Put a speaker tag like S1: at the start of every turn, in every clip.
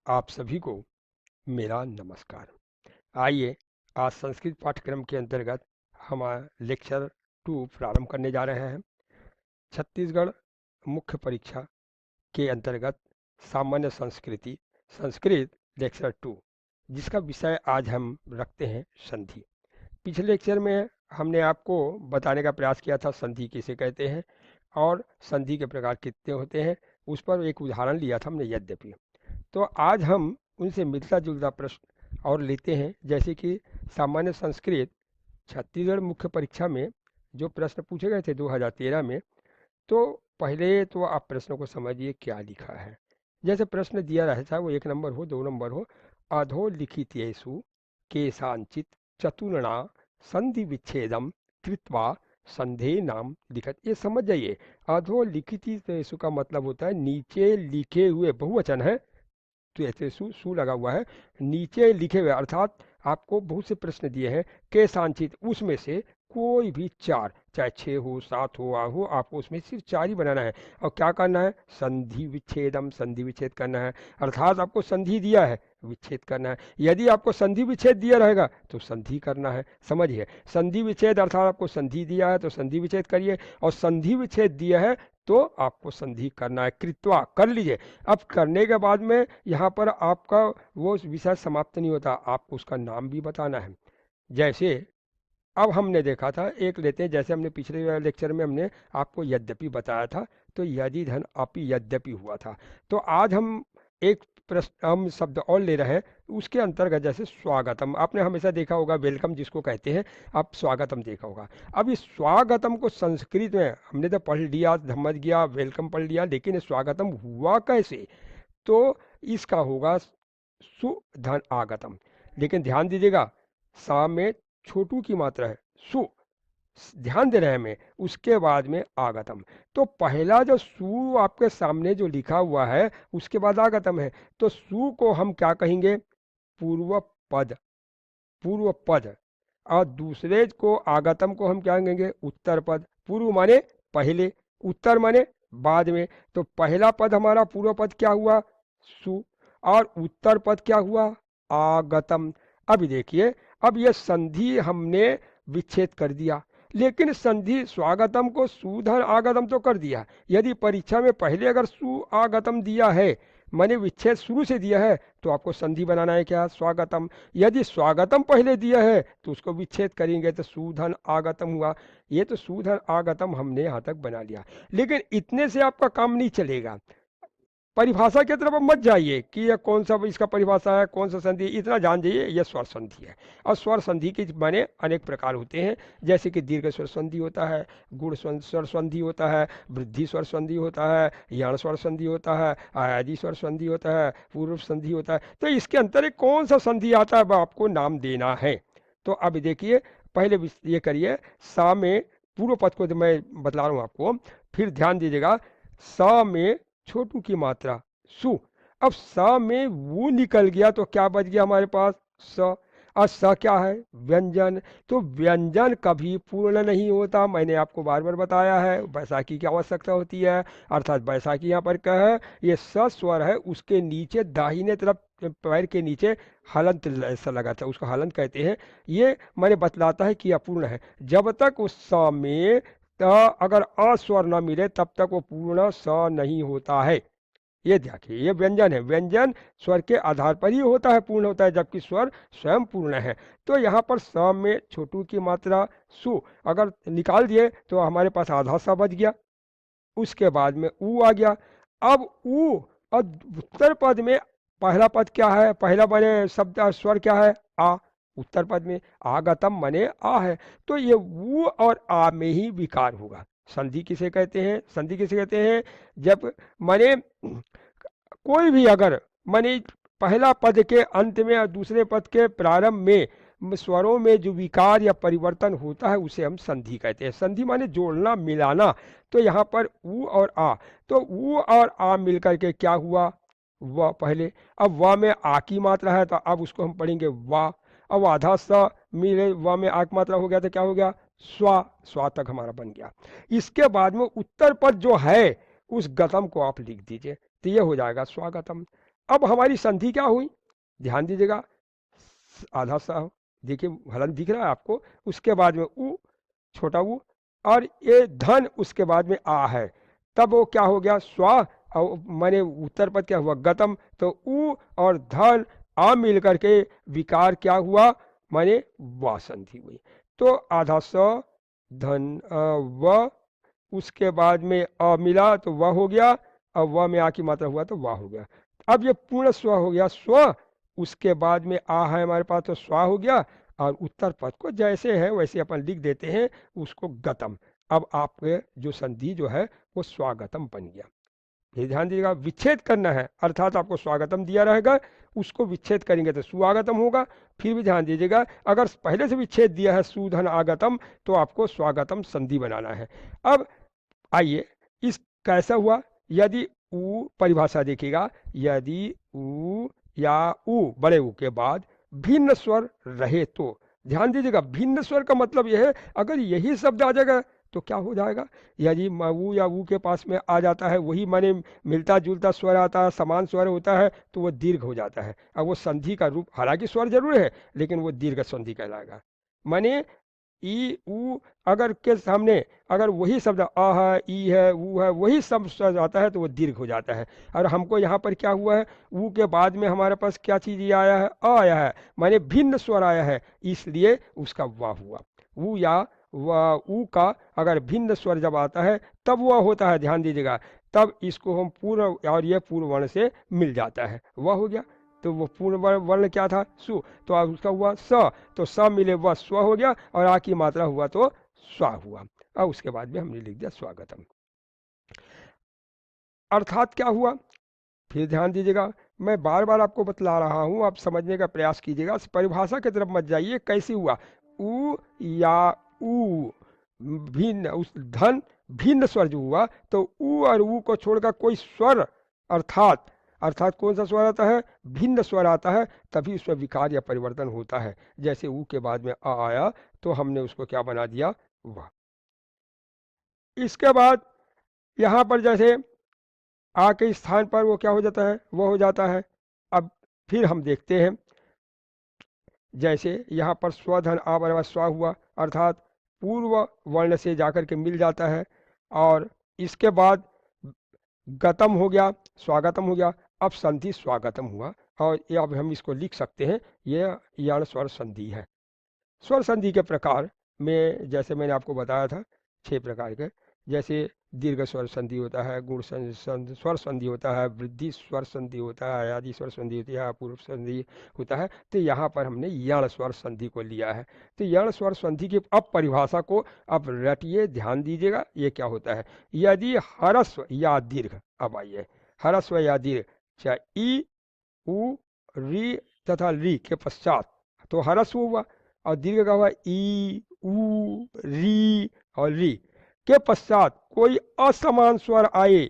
S1: आप सभी को मेरा नमस्कार। आइए आज संस्कृत पाठ्यक्रम के अंतर्गत हम लेक्चर 2 प्रारंभ करने जा रहे हैं। छत्तीसगढ़ मुख्य परीक्षा के अंतर्गत सामान्य संस्कृति संस्कृत लेक्चर 2, जिसका विषय आज हम रखते हैं संधि। पिछले लेक्चर में हमने आपको बताने का प्रयास किया था संधि किसे कहते हैं और संधि के प्रकार कितने होते हैं। उस पर एक उदाहरण लिया था हमने यद्यपि। तो आज हम उनसे मिलता जुलता प्रश्न और लेते हैं, जैसे कि सामान्य संस्कृत छत्तीसगढ़ मुख्य परीक्षा में जो प्रश्न पूछे गए थे 2013 में। तो पहले तो आप प्रश्न को समझिए क्या लिखा है। जैसे प्रश्न दिया रहता, वो 1 नंबर हो 2 नंबर हो, अधोलिखितेषु केषांचित चतुर्णा संधि विच्छेदम कृत्वा संधे नाम लिखत। ये समझ जाइए, अधोलिखितेषु का मतलब होता है नीचे लिखे हुए, बहुवचन है तो ऐसे सु लगा हुआ है, नीचे लिखे हुए, अर्थात आपको बहुत से प्रश्न दिए हैं के सांचित, उसमें से कोई भी 4, चाहे 6 हो 7 हो 8 हो, आपको उसमें सिर्फ 4 ही बनाना है। और क्या करना है? संधि विच्छेदम, संधि विच्छेद करना है। अर्थात आपको संधि दिया है, विच्छेद करना है। यदि आपको संधि विच्छेद दिया रहेगा तो संधि करना है। समझिए, संधि विच्छेद अर्थात आपको संधि दिया है तो संधि विच्छेद करिए, और संधि विच्छेद दिया है तो आपको संधि करना है। कृत्वा कर लीजिए। अब करने के बाद में यहाँ पर आपका वो विषय समाप्त नहीं होता, आपको उसका नाम भी बताना है। जैसे अब हमने देखा था, एक लेते हैं, जैसे हमने पिछले लेक्चर में हमने आपको यद्यपि बताया था, तो यदि धन अपि यद्यपि हुआ था। तो आज हम एक प्रश्न हम शब्द और ले रहे हैं उसके अंतर्गत, जैसे स्वागतम। आपने हमेशा देखा होगा वेलकम जिसको कहते हैं, आप स्वागतम देखा होगा। अब इस स्वागतम को संस्कृत में हमने तो पढ़ लिया, समझ गया, वेलकम पढ़ लिया, लेकिन ये स्वागतम हुआ कैसे? तो इसका होगा सुधन आगतम। लेकिन ध्यान दीजिएगा, सा में छोटू की मात्रा है, सु, ध्यान दे रहे हैं हमें, उसके बाद में आगतम। तो पहला जो सु आपके सामने जो लिखा हुआ है उसके बाद आगतम है, तो सु को हम क्या कहेंगे? पूर्व पद, पूर्व पद। और दूसरे को आगतम को हम क्या कहेंगे? उत्तर पद। पूर्व माने पहले, उत्तर माने बाद में। तो पहला पद हमारा पूर्व पद क्या हुआ? सु, और उत्तर पद क्या हुआ? आगतम। अब देखिए, अब ये संधि हमने विच्छेद कर दिया, लेकिन संधि स्वागतम को सुधन आगतम तो कर दिया। यदि परीक्षा में पहले अगर सु आगतम दिया है, माने विच्छेद शुरू से दिया है, तो आपको संधि बनाना है क्या? स्वागतम। यदि स्वागतम पहले दिया है तो उसको विच्छेद करेंगे तो सुधन आगतम हुआ। ये तो सुधन आगतम हमने यहाँ तक बना लिया, लेकिन इतने से आपका काम नहीं चलेगा। परिभाषा की तरफ मत जाइए कि ये कौन सा इसका परिभाषा है, कौन सा संधि, इतना जान जाइए ये स्वर संधि है। और स्वर संधि के माने अनेक प्रकार होते हैं, जैसे कि दीर्घ स्वर संधि होता है, गुण स्वर संधि होता है, वृद्धि स्वर संधि होता है, यण स्वर संधि होता है, आयादी स्वर संधि होता है, पूर्व संधि होता है। तो इसके अंतर कौन सा संधि आता है वह आपको नाम देना है। तो अब देखिए, पहले ये करिए, सा में पूर्व पद को मैं बतला रहा हूँ आपको, फिर ध्यान दीजिएगा। सा में छोटू की मात्रा सु, अब स में वो निकल गया तो क्या बच गया हमारे पास? स। और स क्या है? व्यंजन। तो व्यंजन कभी पूर्ण नहीं होता, मैंने आपको बार बार बताया है। बैसाखी की आवश्यकता होती है, अर्थात बैसाखी यहाँ पर क्या है? ये स स्वर है, उसके नीचे दाहिने तरफ पैर के नीचे हलंत ऐसा लगा था, उसको हलंत कहते हैं। ये मैंने बतलाता है कि अपूर्ण है। जब तक उस स में अगर अ स्वर न मिले तब तक वो पूर्ण स नहीं होता है। ये देखिए, ये व्यंजन है, व्यंजन स्वर के आधार पर ही होता है, पूर्ण होता है, जबकि स्वर स्वयं पूर्ण है। तो यहाँ पर स में छोटू की मात्रा सु अगर निकाल दिए तो हमारे पास आधा सा बच गया। उसके बाद में ऊ आ गया। अब ऊ और उत्तर पद में पहला पद क्या है? पहला बने शब्द स्वर क्या है? आ। उत्तर पद में आगतम मने आ है, तो ये ऊ और आ में ही विकार होगा। संधि किसे कहते हैं? संधि किसे कहते हैं? जब माने कोई भी अगर माने पहला पद के अंत में और दूसरे पद के प्रारंभ में स्वरों में जो विकार या परिवर्तन होता है उसे हम संधि कहते हैं। संधि माने जोड़ना, मिलाना। तो यहाँ पर ऊ और आ, तो ऊ और आ मिलकर के क्या हुआ? व पहले। अब व में आ की मात्रा है तो अब उसको हम पढ़ेंगे वा। अब आधा सा मिले व में आ की मात्रा हो गया तो क्या हो गया? स्वा। स्वा तक हमारा बन गया। इसके बाद में उत्तर पद जो है उस गतम को आप लिख दीजिए, तो ये हो जाएगा स्वागतम। अब हमारी संधि क्या हुई, ध्यान दीजिएगा, आधा सा हो, देखिए हलन दिख रहा है आपको, उसके बाद में उ, छोटा ऊ, और ये धन उसके बाद में आ है, तब वो क्या हो गया, स्वा, और माने उत्तर पद क्या हुआ, गतम। तो उ और धन आ मिल करके विकार क्या हुआ, माने वा संधि हुई। तो आधा स, धन व, उसके बाद में अ मिला तो वह हो गया, और व में आ की मात्रा हुआ तो वाह हो गया। अब ये पूर्ण स्व हो गया, स्व, उसके बाद में आ है हमारे पास तो स्वा हो गया, और उत्तर पद को जैसे है वैसे अपन लिख देते हैं उसको गतम। अब आपके जो संधि जो है वो स्वागतम बन गया। ये ध्यान दीजिएगा, विच्छेद करना है, अर्थात आपको स्वागतम दिया रहेगा, उसको विच्छेद करेंगे तो सुआगतम होगा। फिर भी ध्यान दीजिएगा, अगर पहले से विच्छेद दिया है सुधन आगतम, तो आपको स्वागतम संधि बनाना है। अब आइए, इस कैसा हुआ, यदि ऊ, परिभाषा देखिएगा, यदि ऊ या ऊ, बड़े ऊ के बाद भिन्न स्वर रहे तो, ध्यान दीजिएगा, भिन्न स्वर का मतलब यह है, अगर यही शब्द आ जाएगा तो क्या हो जाएगा, यदि ऊ या ऊ के पास में आ जाता है, वही माने मिलता जुलता स्वर आता है, समान स्वर होता है, तो वो दीर्घ हो जाता है। अब वो संधि का रूप, हालांकि स्वर जरूर है लेकिन वो दीर्घ संधि कहलाएगा। माने ई ऊ अगर के सामने अगर वही शब्द अ है, ई है, ऊ है, वही सब शब्द आता है तो वो दीर्घ हो जाता है। और हमको यहाँ पर क्या हुआ है, ऊ के बाद में हमारे पास क्या चीज ये आया है, अ आया है, माने भिन्न स्वर आया है, इसलिए उसका वाह हुआ। ऊ या ऊ का अगर भिन्न स्वर जब आता है तब वह होता है, ध्यान दीजिएगा, तब इसको हम पूर्ण, और ये पूर्ण वर्ण से मिल जाता है, वह हो गया। तो वो पूर्ण वर्ण क्या था, सु, तो अब उसका हुआ स, तो स मिले वह स्व हो गया, और आ की मात्रा हुआ तो स्वा हुआ। और उसके बाद में हमने लिख दिया स्वागतम। अर्थात क्या हुआ, फिर ध्यान दीजिएगा, मैं बार बार आपको बतला रहा हूं, आप समझने का प्रयास कीजिएगा, परिभाषा की तरफ मत जाइए, कैसे हुआ, उ या ऊ भिन्न, उस धन भिन्न स्वर जो हुआ, तो उ और ऊ को छोड़कर कोई स्वर, अर्थात अर्थात कौन सा स्वर आता है, भिन्न स्वर आता है, तभी उसमें विकार या परिवर्तन होता है। जैसे ऊ के बाद में आ आया तो हमने उसको क्या बना दिया, वाह। इसके बाद यहां पर जैसे आ के स्थान पर वो क्या हो जाता है, वो हो जाता है। अब फिर हम देखते हैं, जैसे यहाँ पर स्वधन आ बराबर स्व हुआ, अर्थात पूर्व वर्ण से जाकर के मिल जाता है, और इसके बाद गतम हो गया, स्वागतम हो गया, अब संधि स्वागतम हुआ, और ये अब हम इसको लिख सकते हैं, ये यण स्वर संधि है। स्वर संधि के प्रकार में जैसे मैंने आपको बताया था 6 प्रकार के, जैसे दीर्घ स्वर संधि होता है, गुण स्वर संधि होता है, वृद्धि स्वर संधि होता है, आदि स्वर संधि होती है, अपूर्व संधि होता है। तो यहाँ पर हमने यण स्वर संधि को लिया है। तो यण स्वर संधि की अब परिभाषा को अब रटिए, ध्यान दीजिएगा, ये क्या होता है, यदि ह्रस्व या दीर्घ, अब आइए, ह्रस्व या दीर्घ, चाहे ई, उ, री तथा री के पश्चात, तो ह्रस्व हुआ, और दीर्घ का हुआ ई, उ, री और री के पश्चात कोई असमान स्वर आए,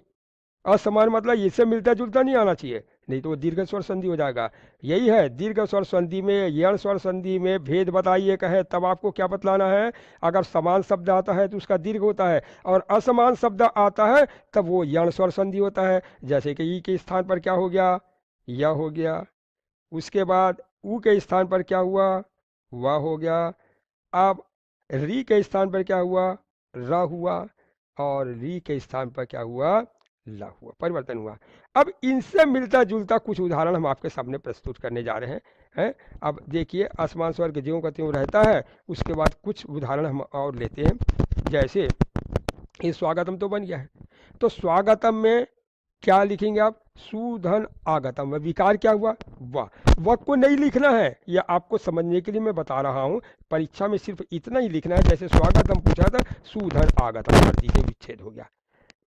S1: असमान मतलब इससे मिलता जुलता नहीं आना चाहिए, नहीं तो वो दीर्घ स्वर संधि हो जाएगा। यही है दीर्घ स्वर संधि में, यण स्वर संधि में भेद बताइए कहे तब आपको क्या बतलाना है, अगर समान शब्द आता है तो उसका दीर्घ होता है, और असमान शब्द आता है तब वो यण स्वर संधि होता है। जैसे कि ई के स्थान पर क्या हो गया, यह हो गया, उसके बाद ऊ के स्थान पर क्या हुआ, वह हो गया, अब री के स्थान पर क्या हुआ, र हुआ, और री के स्थान पर क्या हुआ, ला हुआ, परिवर्तन हुआ। अब इनसे मिलता जुलता कुछ उदाहरण हम आपके सामने प्रस्तुत करने जा रहे हैं। अब देखिए, आसमान स्वर्ग ज्यों का त्यों रहता है, उसके बाद कुछ उदाहरण हम और लेते हैं। जैसे ये स्वागतम तो बन गया है, तो स्वागतम में क्या लिखेंगे आप, सुधन आगतम, विकार क्या हुआ, वाह को नहीं लिखना है, यह आपको समझने के लिए मैं बता रहा हूं, परीक्षा में सिर्फ इतना ही लिखना है, जैसे स्वागतम पूछा था, सुधन आगतम कर दीजिए, विच्छेद हो गया।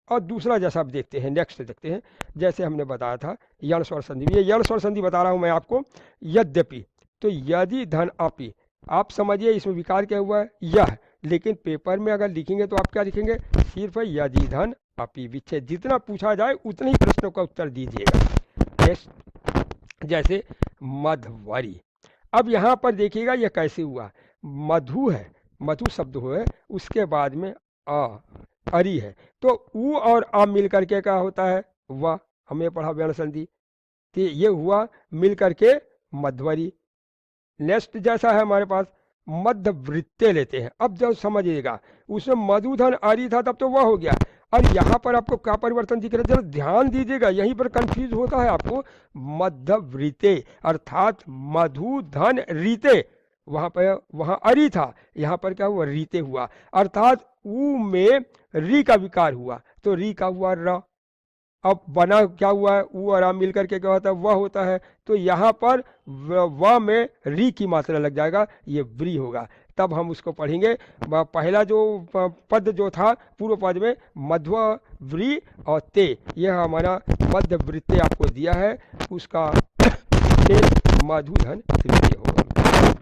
S1: और दूसरा जैसा आप देखते हैं, नेक्स्ट देखते हैं, जैसे हमने बताया था यण स्वर संधि, ये यण स्वर संधि बता रहा हूं मैं आपको, यद्यपि, तो यदि धन अपि, आप समझिए इसमें विकार क्या हुआ है, यह, लेकिन पेपर में अगर लिखेंगे तो आप क्या लिखेंगे, सिर्फ यदि धन अपि, विच्छेद, जितना पूछा जाए उतने ही प्रश्नों का उत्तर दीजिएगा। जैसे मधवरी, अब यहां पर देखिएगा यह कैसे हुआ, मधु है, मधु शब्द हुए, उसके बाद में अरी है, तो उ और आ मिल करके क्या होता है, वह, हमें पढ़ा व्यण संधि, तो ये हुआ मिल करके मध्वरी। नेक्स्ट जैसा है हमारे पास मध्य वृत्ते लेते हैं। अब जब समझिएगा उसमें मधुधन अरी था तब तो वह हो गया, और यहाँ पर आपको क्या परिवर्तन दिख रहा है, जरा ध्यान दीजिएगा, यहीं पर कंफ्यूज होता है आपको। मध्य वृत्ते अर्थात मधुधन रीते, वहां पर वहां अरी था, यहाँ पर क्या हुआ रीते हुआ, अर्थात ऊ में री का विकार हुआ तो री का हुआ र। अब बना क्या हुआ है, ऊ और आ मिलकर के क्या होता है वह होता है, तो यहाँ पर व में री की मात्रा लग जाएगा, ये व्री होगा। तब हम उसको पढ़ेंगे। पहला जो पद जो था पूर्व पद में मध्व व्री और ते, यह हमारा मध्य वृत्ते आपको दिया है, उसका मधुधन तृतीय होगा।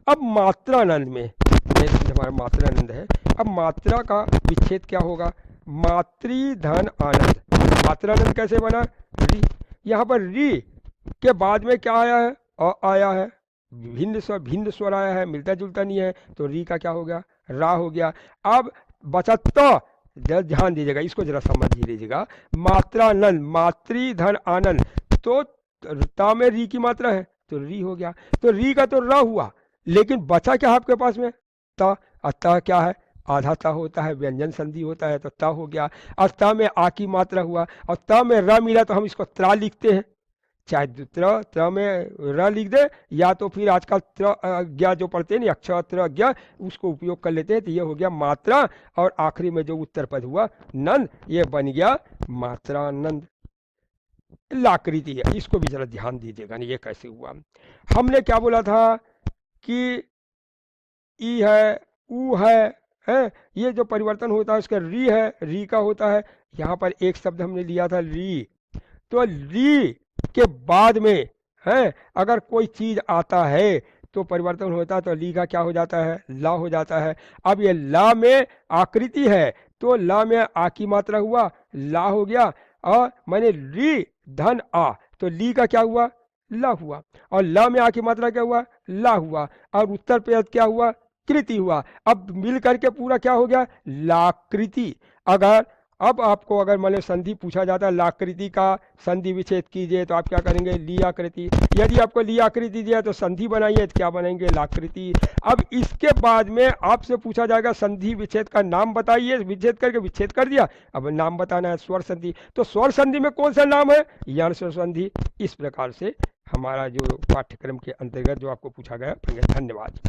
S1: अब मात्रानंद में हमारा मात्रानंद है, अब मात्रा का विच्छेद क्या होगा, मातृधन आनंद। मात्रानंद कैसे बना, री, यहाँ पर री के बाद में क्या आया है, अ आया है, भिन्न स्वर आया है, मिलता जुलता नहीं है, तो री का क्या हो गया, रा हो गया। अब बचा त, ध्यान दीजिएगा, इसको जरा समझ लीजिएगा। मात्रानंद मातृधन आनंद, तो ता में री की मात्रा है तो री हो गया, तो री का तो र हुआ, लेकिन बचा क्या आपके पास में त, अतः क्या है आधा ता होता है, व्यंजन संधि होता है तो ता हो गया, और ता में आ की मात्रा हुआ, और ता में र मिला तो हम इसको त्रा लिखते हैं, चाहे त्र में र लिख दे, या तो फिर आजकल त्र ज्ञा जो पढ़ते हैं ना अक्षर त्र ज्ञा, उसको उपयोग कर लेते हैं, तो ये हो गया मात्रा, और आखिरी में जो उत्तर पद हुआ नंद, ये बन गया मात्रानंद। लाकृति है, इसको भी जरा ध्यान दीजिएगा ना, ये कैसे हुआ। हमने क्या बोला था कि ई है ऊ है, ये जो परिवर्तन होता है उसका री है, री का होता है। यहाँ पर एक शब्द हमने लिया था री, तो री के बाद में है अगर कोई चीज आता है तो परिवर्तन होता है, तो ली का क्या हो जाता है, ला हो जाता है। अब ये ला में आकृति है, तो ला में आ की मात्रा हुआ, ला हो गया, और मैंने री धन आ, तो ली का क्या हुआ, ला हुआ, और ला में आ की मात्रा क्या हुआ, ला हुआ, और उत्तर पे क्या हुआ, कृति हुआ। अब मिल करके पूरा क्या हो गया, लाकृति। अगर अब आपको अगर मान संधि पूछा जाता है लाकृति का संधि विच्छेद कीजिए, तो आप क्या करेंगे, लियाकृति। यदि आपको लियाकृति दिया तो संधि बनाइए, तो क्या बनेंगे, लाकृति। अब इसके बाद में आपसे पूछा जाएगा संधि विच्छेद का नाम बताइए, विच्छेद करके विच्छेद कर दिया, अब नाम बताना है स्वर संधि, तो स्वर संधि में कौन सा नाम है, यण स्वर संधि। इस प्रकार से हमारा जो पाठ्यक्रम के अंतर्गत जो आपको पूछा गया। धन्यवाद।